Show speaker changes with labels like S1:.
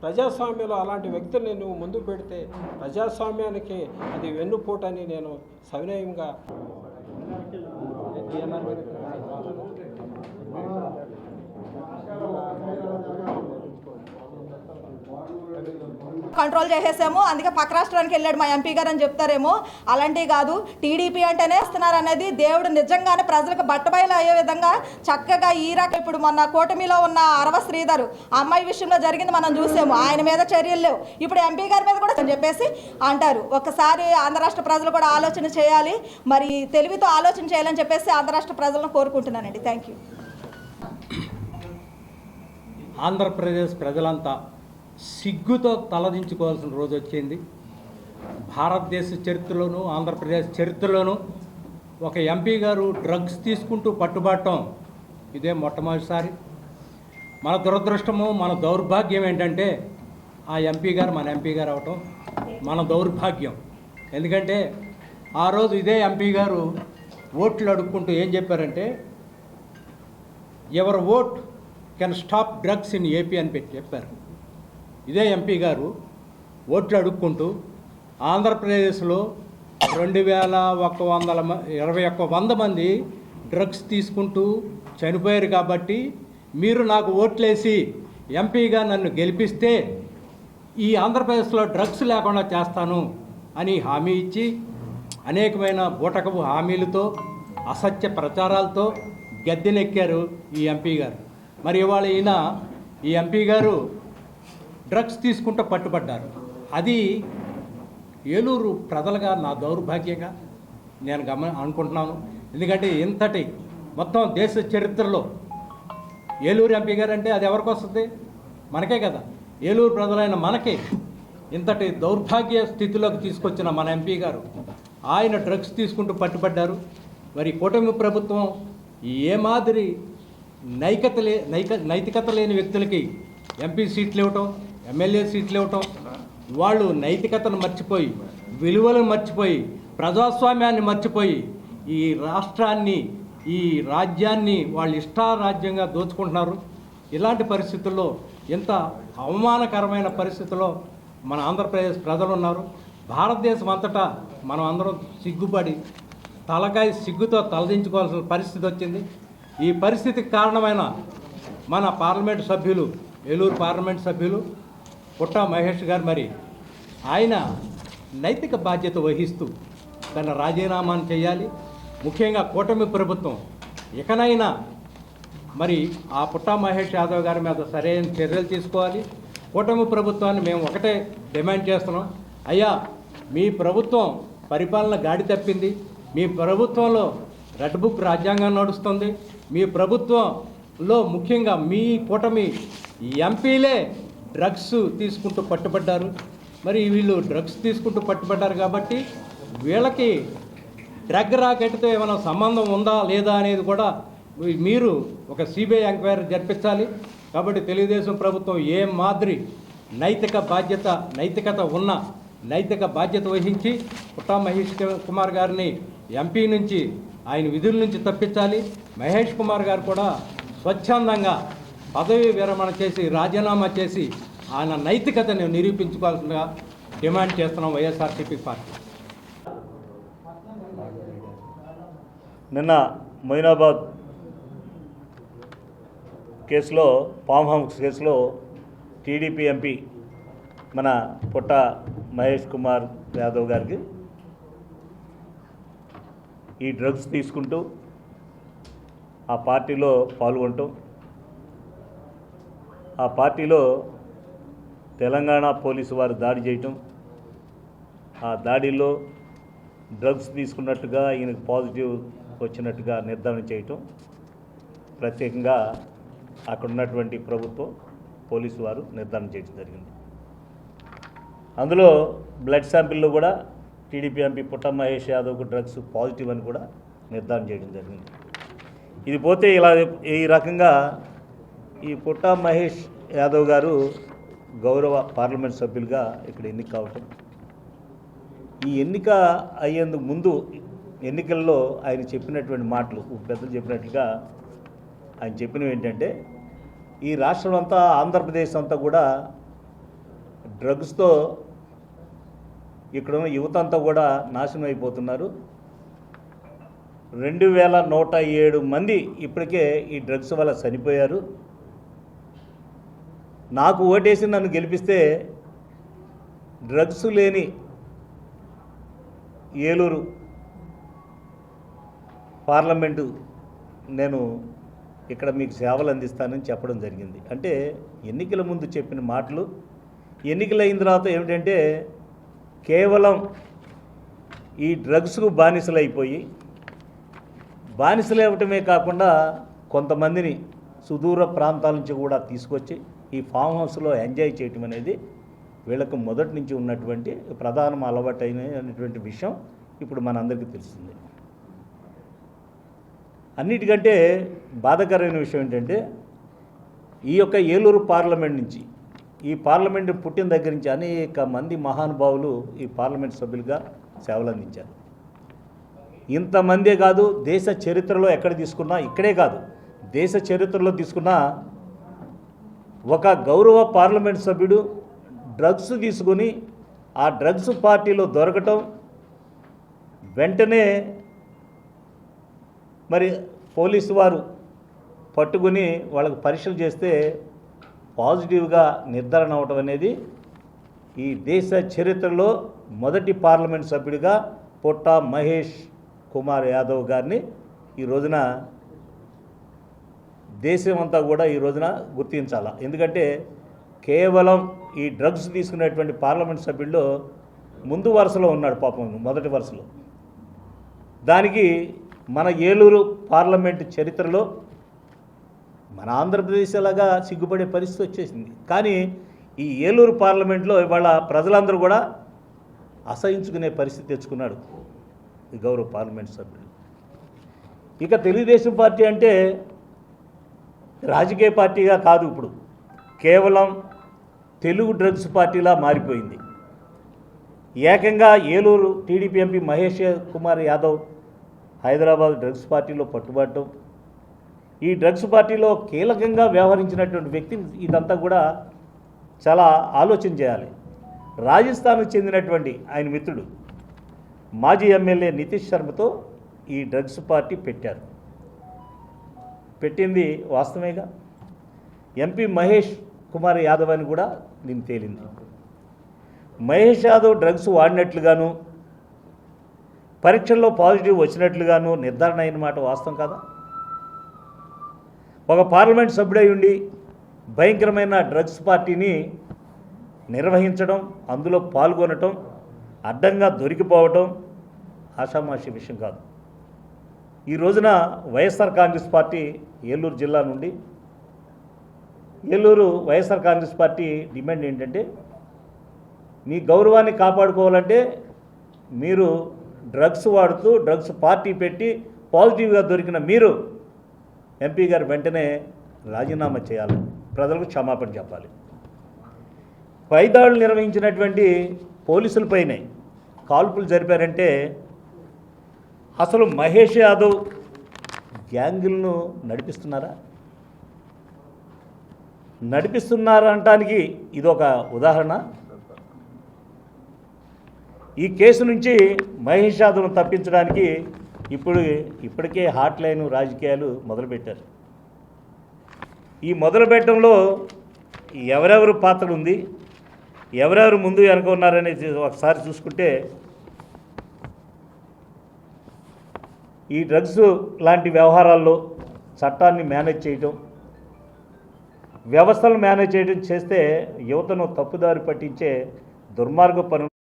S1: ప్రజాస్వామ్యంలో అలాంటి వ్యక్తుల్ని నువ్వు ముందు పెడితే ప్రజాస్వామ్యానికి అది వెన్నుపోటని నేను సవినయంగా
S2: కంట్రోల్ చేసేసాము, అందుకే పక్క రాష్ట్రానికి వెళ్ళాడు మా ఎంపీ గారు అని చెప్తారేమో. అలాంటివి కాదు. టీడీపీ అంటేనే ఇస్తున్నారు అనేది దేవుడు నిజంగానే ప్రజలకు బట్టబయలు అయ్యే విధంగా చక్కగా ఈ రకం ఇప్పుడు మొన్న కూటమిలో ఉన్న అరవ శ్రీధర్ అమ్మాయి విషయంలో జరిగింది మనం చూసాము. ఆయన మీద చర్యలు లేవు, ఇప్పుడు ఎంపీ గారి మీద కూడా చెప్పేసి అంటారు. ఒకసారి ఆంధ్ర రాష్ట్ర ప్రజలు కూడా ఆలోచన చేయాలి, మరి తెలివితో ఆలోచన చేయాలని చెప్పేసి ఆంధ్ర రాష్ట్ర ప్రజలను కోరుకుంటున్నానండి. Thank you.
S3: ఆంధ్రప్రదేశ్ ప్రజలంతా సిగ్గుతో తలదించుకోవాల్సిన రోజు వచ్చింది. భారతదేశ చరిత్రలోనూ ఆంధ్రప్రదేశ్ చరిత్రలోనూ ఒక ఎంపీ గారు డ్రగ్స్ తీసుకుంటూ పట్టుబడటం ఇదే మొట్టమొదటిసారి. మన దురదృష్టము, మన దౌర్భాగ్యం ఏంటంటే ఆ ఎంపీ గారు మన ఎంపీ గారు అవటం మన దౌర్భాగ్యం. ఎందుకంటే ఆ రోజు ఇదే ఎంపీ గారు ఓట్లు అడుక్కుంటూ ఏం చెప్పారంటే, ever vote can stop drugs in AP అని చెప్పారు. ఇదే ఎంపీ గారు ఓట్లు అడుక్కుంటూ ఆంధ్రప్రదేశ్లో 2121 మంది డ్రగ్స్ తీసుకుంటూ చనిపోయారు కాబట్టి మీరు నాకు ఓట్లేసి ఎంపీగా నన్ను గెలిపిస్తే ఈ ఆంధ్రప్రదేశ్లో డ్రగ్స్ లేకుండా చేస్తాను అని హామీ ఇచ్చి అనేకమైన బూటకపు హామీలతో అసత్య ప్రచారాలతో గద్దెనెక్కారు ఈ ఎంపీ గారు. మరి ఇవాళ ఈ ఎంపీ గారు డ్రగ్స్ తీసుకుంటూ పట్టుబడ్డారు. అది ఏలూరు ప్రజలుగా నా దౌర్భాగ్యంగా నేను అనుకుంటున్నాను. ఎందుకంటే ఇంతటి మొత్తం దేశ చరిత్రలో ఏలూరు ఎంపీ గారు అంటే అది ఎవరికి వస్తుంది? మనకే కదా. ఏలూరు ప్రజలైన మనకి ఇంతటి దౌర్భాగ్య స్థితిలోకి తీసుకొచ్చిన మన ఎంపీ గారు ఆయన డ్రగ్స్ తీసుకుంటూ పట్టుబడ్డారు. మరి కూటమి ప్రభుత్వం ఏ మాదిరి నైతికత లేని వ్యక్తులకి ఎంపీ సీట్లు ఇవ్వటం, ఎమ్మెల్యే సీట్లు ఇవ్వటం, వాళ్ళు నైతికతను మర్చిపోయి, విలువలను మర్చిపోయి, ప్రజాస్వామ్యాన్ని మర్చిపోయి ఈ రాష్ట్రాన్ని, ఈ రాజ్యాన్ని వాళ్ళు ఇష్టారాజ్యంగా దోచుకుంటున్నారు. ఇలాంటి పరిస్థితుల్లో, ఇంత అవమానకరమైన పరిస్థితుల్లో మన ఆంధ్రప్రదేశ్ ప్రజలు ఉన్నారు. భారతదేశం అంతటా మనం అందరం సిగ్గుపడి తలకాయ సిగ్గుతో తలదించుకోవాల్సిన పరిస్థితి వచ్చింది. ఈ పరిస్థితికి కారణమైన మన పార్లమెంటు సభ్యులు, ఏలూరు పార్లమెంటు సభ్యులు పుట్టా మహేష్ గారు, మరి ఆయన నైతిక బాధ్యత వహిస్తూ తన రాజీనామాను చేయాలి. ముఖ్యంగా కూటమి ప్రభుత్వం ఇకనైనా మరి ఆ పుట్టా మహేష్ యాదవ్ గారి మీద సరైన చర్యలు తీసుకోవాలి. కూటమి ప్రభుత్వాన్ని మేము ఒకటే డిమాండ్ చేస్తున్నాం. అయ్యా, మీ ప్రభుత్వం పరిపాలన గాడి తప్పింది, మీ ప్రభుత్వంలో రెడ్ బుక్ రాజ్యాంగం నడుస్తుంది, మీ ప్రభుత్వంలో ముఖ్యంగా మీ కూటమి ఎంపీలే డ్రగ్స్ తీసుకుంటూ పట్టుబడ్డారు. మరి వీళ్ళు డ్రగ్స్ తీసుకుంటూ పట్టుబడ్డారు కాబట్టి వీళ్ళకి డ్రగ్ రాకెట్తో ఏమైనా సంబంధం ఉందా లేదా అనేది కూడా మీరు ఒక సిబిఐ ఎంక్వైరీ జరిపించాలి. కాబట్టి తెలుగుదేశం ప్రభుత్వం ఏ మాదిరి నైతికత ఉన్న నైతిక బాధ్యత వహించి పుట్టా మహేష్ కుమార్ గారిని ఎంపీ నుంచి, ఆయన విధుల నుంచి తప్పించాలి. మహేష్ కుమార్ గారు కూడా స్వచ్ఛందంగా పదవి విరమణ చేసి రాజీనామా చేసి ఆయన నైతికతను నిరూపించుకోవాల్సిందిగా డిమాండ్ చేస్తున్నాం వైఎస్ఆర్సీపీ పార్టీ.
S4: నిన్న మొయినాబాద్ కేసులో, ఫామ్ హౌస్ కేసులో టీడీపీ ఎంపీ మన పుట్టా మహేష్ కుమార్ యాదవ్ గారికి ఈ డ్రగ్స్ తీసుకుంటూ ఆ పార్టీలో పాల్గొంటూ, ఆ పార్టీలో తెలంగాణ పోలీసు వారు దాడి చేయటం, ఆ దాడిలో డ్రగ్స్ తీసుకున్నట్టుగా ఈయనకు పాజిటివ్ వచ్చినట్టుగా నిర్ధారణ చేయటం, ప్రత్యేకంగా అక్కడ ఉన్నటువంటి ప్రభుత్వం పోలీసు వారు నిర్ధారణ చేయడం జరిగింది. అందులో బ్లడ్ శాంపిల్లో కూడా టీడీపీ ఎంపీ పుట్టా మహేష్ యాదవ్కు డ్రగ్స్ పాజిటివ్ అని కూడా నిర్ధారణ చేయడం జరిగింది. ఇది పోతే ఇలా ఈ రకంగా ఈ పుట్టా మహేష్ యాదవ్ గారు గౌరవ పార్లమెంట్ సభ్యులుగా ఇక్కడ ఎన్నిక కావటం, ఈ ఎన్నిక అయ్యేందుకు ముందు ఎన్నికల్లో ఆయన చెప్పినటువంటి మాటలు, పెద్దలు చెప్పినట్లుగా ఆయన చెప్పినవి ఏంటంటే, ఈ రాష్ట్రం అంతా, ఆంధ్రప్రదేశ్ అంతా కూడా డ్రగ్స్తో ఇక్కడున్న యువత అంతా కూడా నాశనం అయిపోతున్నారు. 2107 మంది ఇప్పటికే ఈ డ్రగ్స్ వల్ల చనిపోయారు. నాకు ఓటేసి నన్ను గెలిపిస్తే డ్రగ్స్ లేని ఏలూరు పార్లమెంటు నేను ఇక్కడ మీకు సేవలు అందిస్తానని చెప్పడం జరిగింది. అంటే ఎన్నికల ముందు చెప్పిన మాటలు ఎన్నికలు అయిన తర్వాత ఏమిటంటే కేవలం ఈ డ్రగ్స్కు బానిసలైపోయి బానిసలు ఇవ్వటమే కాకుండా కొంతమందిని సుదూర ప్రాంతాల నుంచి కూడా తీసుకొచ్చి ఈ ఫామ్ హౌస్లో ఎంజాయ్ చేయటం అనేది వీళ్ళకు మొదటి నుంచి ఉన్నటువంటి ప్రధాన అలవాటైనటువంటి విషయం ఇప్పుడు మనందరికీ తెలుస్తుంది. అన్నిటికంటే బాధాకరమైన విషయం ఏంటంటే ఈ యొక్క ఏలూరు పార్లమెంట్ నుంచి ఈ పార్లమెంట్ పుట్టిన దగ్గర నుంచి అనేక మంది మహానుభావులు ఈ పార్లమెంట్ సభ్యులుగా సేవలు అందించారు. ఇంతమందే కాదు, దేశ చరిత్రలో ఎక్కడ తీసుకున్నా, ఇక్కడే కాదు దేశ చరిత్రలో తీసుకున్నా ఒక గౌరవ పార్లమెంట్ సభ్యుడు డ్రగ్స్ తీసుకొని ఆ డ్రగ్స్ పార్టీలో దొరకటం, వెంటనే మరి పోలీసు వారు పట్టుకుని వాళ్ళకి పరీక్షలు చేస్తే పాజిటివ్గా నిర్ధారణ అవటం అనేది ఈ దేశ చరిత్రలో మొదటి పార్లమెంట్ సభ్యుడిగా పొట్ట మహేష్ కుమార్ యాదవ్ గారిని ఈ రోజున దేశం అంతా కూడా ఈ రోజున గుర్తించాలి. ఎందుకంటే కేవలం ఈ డ్రగ్స్ తీసుకునేటువంటి పార్లమెంట్ సభ్యుల్లో ముందు వరుసలో ఉన్నాడు పాపం, మొదటి వరుసలో. దానికి మన ఏలూరు పార్లమెంట్ చరిత్రలో మన ఆంధ్రప్రదేశ్ లాగా సిగ్గుపడే పరిస్థితి వచ్చేసింది. కానీ ఈ ఏలూరు పార్లమెంట్లో ఇవాళ ప్రజలందరూ కూడా అసహించుకునే పరిస్థితి తెచ్చుకున్నాడు ఈ గౌరవ పార్లమెంట్ సభ్యుడు. ఇక తెలుగుదేశం పార్టీ అంటే రాజకీయ పార్టీగా కాదు, ఇప్పుడు కేవలం తెలుగు డ్రగ్స్ పార్టీలా మారిపోయింది. ఏకంగా Eluru TDP MP Mahesh Kumar Yadav Hyderabad drugs పార్టీలో పట్టుబడటం, ఈ డ్రగ్స్ పార్టీలో కీలకంగా వ్యవహరించినటువంటి వ్యక్తి ఇదంతా కూడా చాలా ఆలోచన చేయాలి. రాజస్థాన్కు చెందినటువంటి ఆయన మిత్రుడు మాజీ ఎమ్మెల్యే నితీష్ శర్మతో ఈ డ్రగ్స్ పార్టీ పెట్టింది వాస్తవేగా. ఎంపీ మహేష్ కుమార్ యాదవ్ అని కూడా దీన్ని తేలింది. మహేష్ యాదవ్ డ్రగ్స్ వాడినట్లుగాను పరీక్షల్లో పాజిటివ్ వచ్చినట్లుగాను నిర్ధారణ అయిన మాట వాస్తవం కదా. ఒక పార్లమెంట్ సభ్యుడై ఉండి భయంకరమైన డ్రగ్స్ పార్టీని నిర్వహించడం, అందులో పాల్గొనటం, అడ్డంగా దొరికిపోవటం ఆషామాషి విషయం కాదు. ఈ రోజున వైఎస్ఆర్ కాంగ్రెస్ పార్టీ ఏలూరు జిల్లా నుండి వైఎస్ఆర్ కాంగ్రెస్ పార్టీ డిమాండ్ ఏంటంటే, మీ గౌరవాన్ని కాపాడుకోవాలంటే మీరు డ్రగ్స్ వాడుతూ డ్రగ్స్ పార్టీ పెట్టి పాజిటివ్గా దొరికిన మీరు ఎంపీ గారు వెంటనే రాజీనామా చేయాలి, ప్రజలకు క్షమాపణ చెప్పాలి. పైదాడులు నిర్వహించినటువంటి పోలీసులపైనే కాల్పులు జరిపారంటే అసలు మహేష్ యాదవ్ గ్యాంగులను నడిపిస్తున్నారంటానికి ఇదొక ఉదాహరణ. ఈ కేసు నుంచి మహేష్ యాదవ్ను తప్పించడానికి ఇప్పటికే హాట్ లైన్ రాజకీయాలు మొదలుపెట్టారు. ఈ మొదలుపెట్టడంలో ఎవరెవరు పాత్ర ఉంది, ఎవరెవరు ముందు వెనక ఉన్నారనేది ఒకసారి చూసుకుంటే, ఈ డ్రగ్స్ లాంటి వ్యవహారాల్లో చట్టాన్ని మేనేజ్ చేయటం, వ్యవస్థలను మేనేజ్ చేయడం చేస్తే యువతను తప్పుదారి పట్టించే దుర్మార్గ పనులు